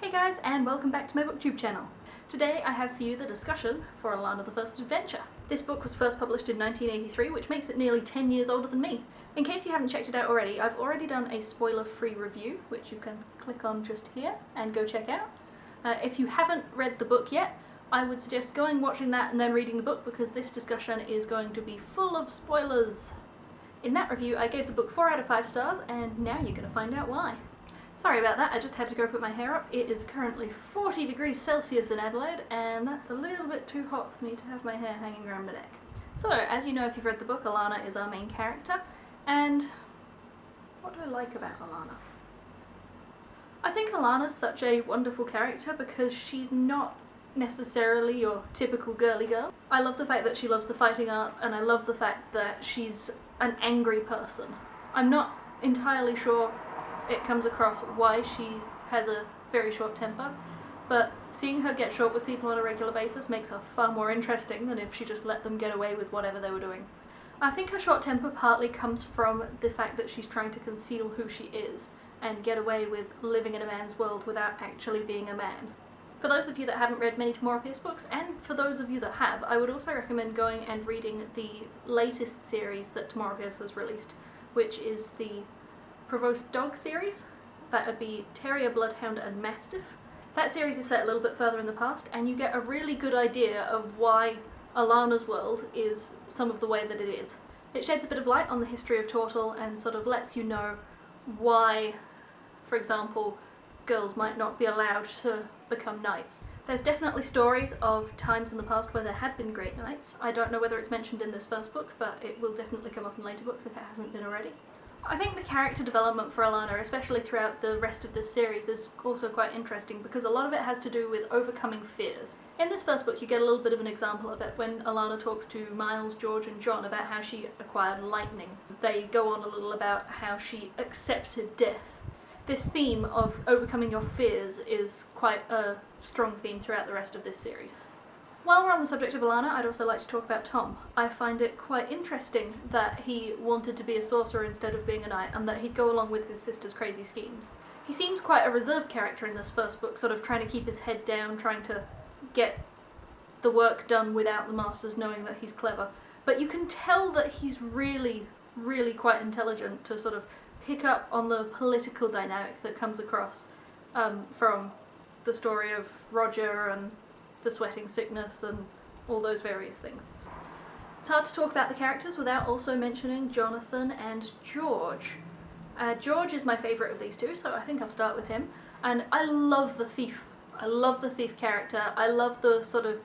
Hey guys, and welcome back to my booktube channel. Today I have for you the discussion for Alanna the First Adventure. This book was first published in 1983, which makes it nearly 10 years older than me. In case you haven't checked it out already, I've already done a spoiler-free review, which you can click on just here and go check out. If you haven't read the book yet, I would suggest going watching that and then reading the book, because this discussion is going to be full of spoilers. In that review I gave the book 4 out of 5 stars, and now you're going to find out why. Sorry about that, I just had to go put my hair up. It is currently 40 degrees Celsius in Adelaide, and that's a little bit too hot for me to have my hair hanging around my neck. So, as you know if you've read the book, Alanna is our main character, and what do I like about Alanna? I think Alanna's such a wonderful character because she's not necessarily your typical girly girl. I love the fact that she loves the fighting arts, and I love the fact that she's an angry person. I'm not entirely sure it comes across why she has a very short temper, but seeing her get short with people on a regular basis makes her far more interesting than if she just let them get away with whatever they were doing. I think her short temper partly comes from the fact that she's trying to conceal who she is and get away with living in a man's world without actually being a man. For those of you that haven't read many Tamora Pierce books, and for those of you that have, I would also recommend going and reading the latest series that Tamora Pierce has released, which is the Provost Dog series. That would be Terrier, Bloodhound and Mastiff. That series is set a little bit further in the past, and you get a really good idea of why Alanna's world is some of the way that it is. It sheds a bit of light on the history of Tortle and sort of lets you know why, for example, girls might not be allowed to become knights. There's definitely stories of times in the past where there had been great knights. I don't know whether it's mentioned in this first book, but it will definitely come up in later books if it hasn't been already. I think the character development for Alanna, especially throughout the rest of this series, is also quite interesting because a lot of it has to do with overcoming fears. In this first book you get a little bit of an example of it when Alanna talks to Miles, George and John about how she acquired lightning. They go on a little about how she accepted death. This theme of overcoming your fears is quite a strong theme throughout the rest of this series. While we're on the subject of Alanna, I'd also like to talk about Tom. I find it quite interesting that he wanted to be a sorcerer instead of being a knight, and that he'd go along with his sister's crazy schemes. He seems quite a reserved character in this first book, sort of trying to keep his head down, trying to get the work done without the masters knowing that he's clever. But you can tell that he's really, really quite intelligent to sort of pick up on the political dynamic that comes across from the story of Roger and the sweating sickness and all those various things. It's hard to talk about the characters without also mentioning Jonathan and George. George is my favourite of these two, so I think I'll start with him. And I love the thief. I love the thief character. I love the sort of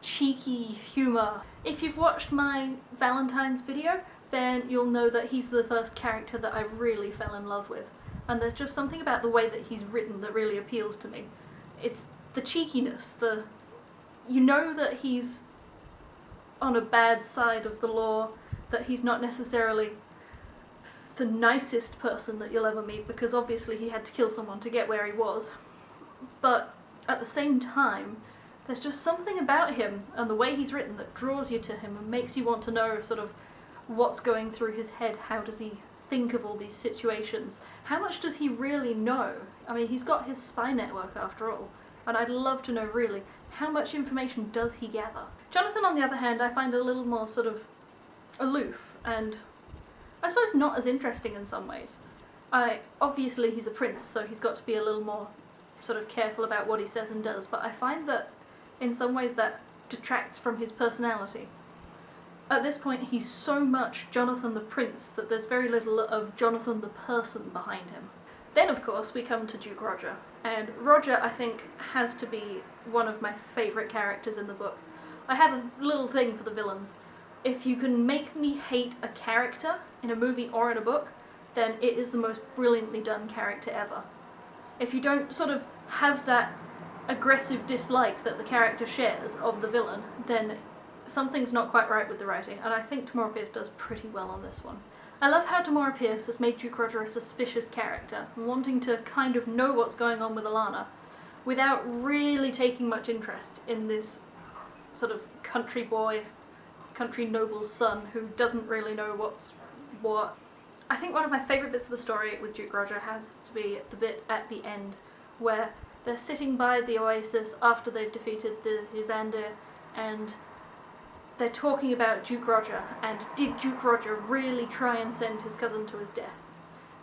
cheeky humour. If you've watched my Valentine's video, then you'll know that he's the first character that I really fell in love with. And there's just something about the way that he's written that really appeals to me. It's the cheekiness, you know that he's on a bad side of the law, that he's not necessarily the nicest person that you'll ever meet, because obviously he had to kill someone to get where he was. But at the same time, there's just something about him and the way he's written that draws you to him and makes you want to know sort of what's going through his head. How does he think of all these situations? How much does he really know? I mean, he's got his spy network after all. And I'd love to know really, how much information does he gather? Jonathan, on the other hand, I find a little more sort of aloof and I suppose not as interesting in some ways. Obviously he's a prince, so he's got to be a little more sort of careful about what he says and does, but I find that in some ways that detracts from his personality. At this point he's so much Jonathan the prince that there's very little of Jonathan the person behind him. Then of course we come to Duke Roger, and Roger I think has to be one of my favourite characters in the book. I have a little thing for the villains. If you can make me hate a character in a movie or in a book, then it is the most brilliantly done character ever. If you don't sort of have that aggressive dislike that the character shares of the villain, then something's not quite right with the writing, and I think Tamora Pierce does pretty well on this one. I love how Tamora Pierce has made Duke Roger a suspicious character, wanting to kind of know what's going on with Alanna, without really taking much interest in this sort of country boy, country noble's son who doesn't really know what's what. I think one of my favourite bits of the story with Duke Roger has to be the bit at the end where they're sitting by the oasis after they've defeated the Ysandir, and they're talking about Duke Roger, and did Duke Roger really try and send his cousin to his death?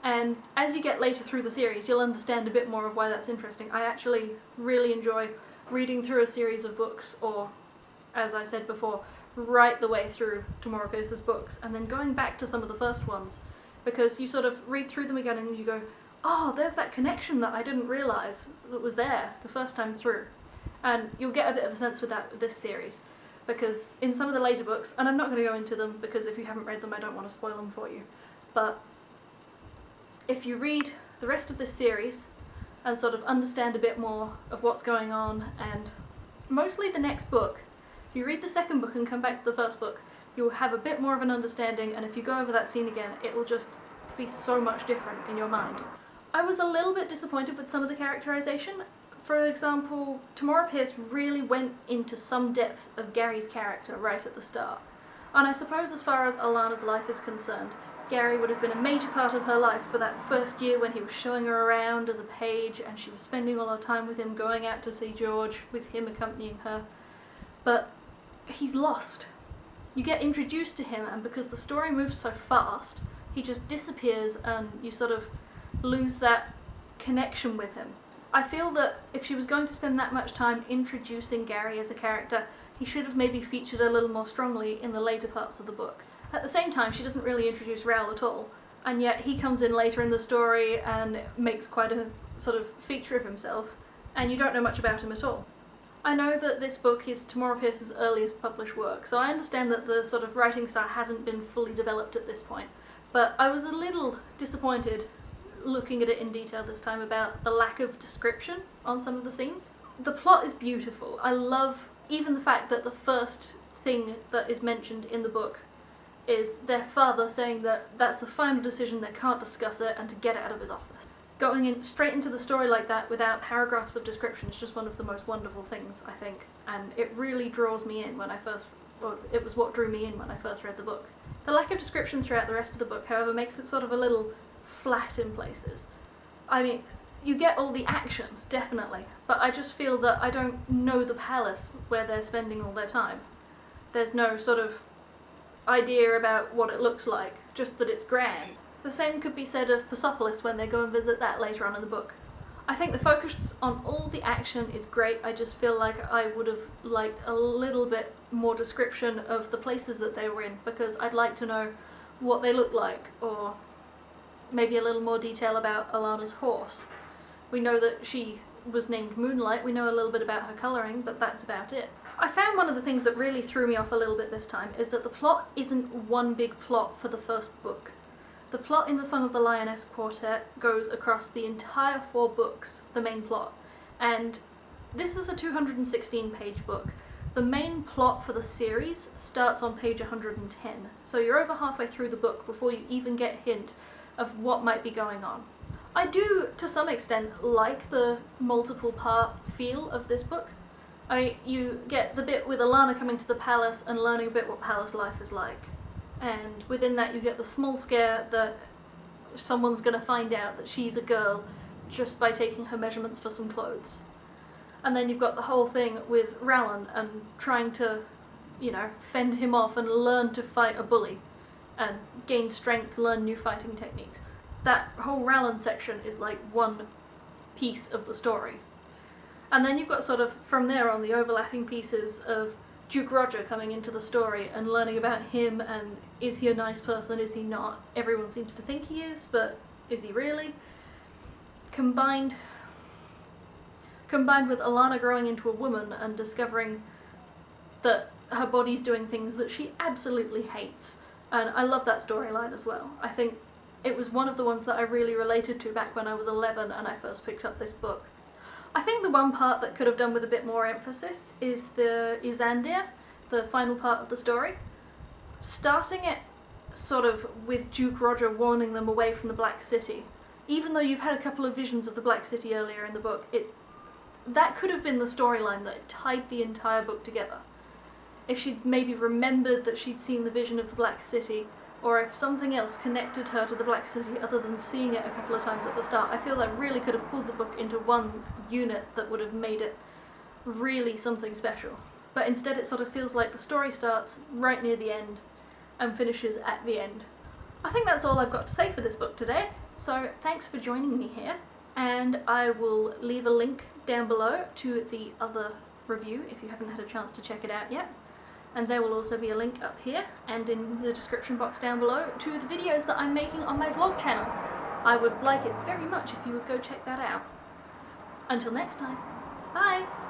And as you get later through the series, you'll understand a bit more of why that's interesting. I actually really enjoy reading through a series of books, or, as I said before, right the way through Tamora Pierce's books, and then going back to some of the first ones, because you sort of read through them again and you go, oh, there's that connection that I didn't realise that was there the first time through. And you'll get a bit of a sense with that with this series, because in some of the later books, and I'm not going to go into them because if you haven't read them I don't want to spoil them for you, but if you read the rest of this series and sort of understand a bit more of what's going on, and mostly the next book, if you read the second book and come back to the first book, you'll have a bit more of an understanding, and if you go over that scene again, it will just be so much different in your mind. I was a little bit disappointed with some of the characterization. For example, Tamora Pierce really went into some depth of Gary's character right at the start. And I suppose as far as Alanna's life is concerned, Gary would have been a major part of her life for that first year when he was showing her around as a page and she was spending all her time with him, going out to see George, with him accompanying her. But he's lost. You get introduced to him, and because the story moves so fast, he just disappears and you sort of lose that connection with him. I feel that if she was going to spend that much time introducing Gary as a character, he should have maybe featured a little more strongly in the later parts of the book. At the same time, she doesn't really introduce Raoul at all, and yet he comes in later in the story and makes quite a sort of feature of himself, and you don't know much about him at all. I know that this book is Tamora Pierce's earliest published work, so I understand that the sort of writing style hasn't been fully developed at this point, but I was a little disappointed looking at it in detail this time about the lack of description on some of the scenes. The plot is beautiful. I love even the fact that the first thing that is mentioned in the book is their father saying that that's the final decision, they can't discuss it, and to get it out of his office. Going in straight into the story like that without paragraphs of description is just one of the most wonderful things, I think, and it really draws me in when I first, well, it was what drew me in when I first read the book. The lack of description throughout the rest of the book, however, makes it sort of a little flat in places. I mean, you get all the action, definitely, but I just feel that I don't know the palace where they're spending all their time. There's no sort of idea about what it looks like, just that it's grand. The same could be said of Persepolis when they go and visit that later on in the book. I think the focus on all the action is great. I just feel like I would have liked a little bit more description of the places that they were in, because I'd like to know what they look like, or maybe a little more detail about Alanna's horse. We know that she was named Moonlight, we know a little bit about her colouring, but that's about it. I found one of the things that really threw me off a little bit this time is that the plot isn't one big plot for the first book. The plot in the Song of the Lioness Quartet goes across the entire 4 books, the main plot, and this is a 216-page book. The main plot for the series starts on page 110, so you're over halfway through the book before you even get a hint of what might be going on. I do, to some extent, like the multiple part feel of this book. You get the bit with Alanna coming to the palace and learning a bit what palace life is like. And within that you get the small scare that someone's going to find out that she's a girl just by taking her measurements for some clothes. And then you've got the whole thing with Rowland and trying to, you know, fend him off and learn to fight a bully and gain strength, learn new fighting techniques. That whole Rowland section is like one piece of the story. And then you've got sort of, from there on, the overlapping pieces of Duke Roger coming into the story and learning about him, and is he a nice person, is he not? Everyone seems to think he is, but is he really? Combined with Alanna growing into a woman and discovering that her body's doing things that she absolutely hates. And I love that storyline as well. I think it was one of the ones that I really related to back when I was 11 and I first picked up this book. I think the one part that could have done with a bit more emphasis is the Ysandir, the final part of the story. Starting it sort of with Duke Roger warning them away from the Black City. Even though you've had a couple of visions of the Black City earlier in the book, that could have been the storyline that tied the entire book together. If she'd maybe remembered that she'd seen the vision of the Black City or if something else connected her to the Black City other than seeing it a couple of times at the start. I feel that really could have pulled the book into one unit that would have made it really something special. But instead it sort of feels like the story starts right near the end and finishes at the end. I think that's all I've got to say for this book today, so thanks for joining me here, and I will leave a link down below to the other review if you haven't had a chance to check it out yet. And there will also be a link up here and in the description box down below to the videos that I'm making on my vlog channel. I would like it very much if you would go check that out. Until next time, bye!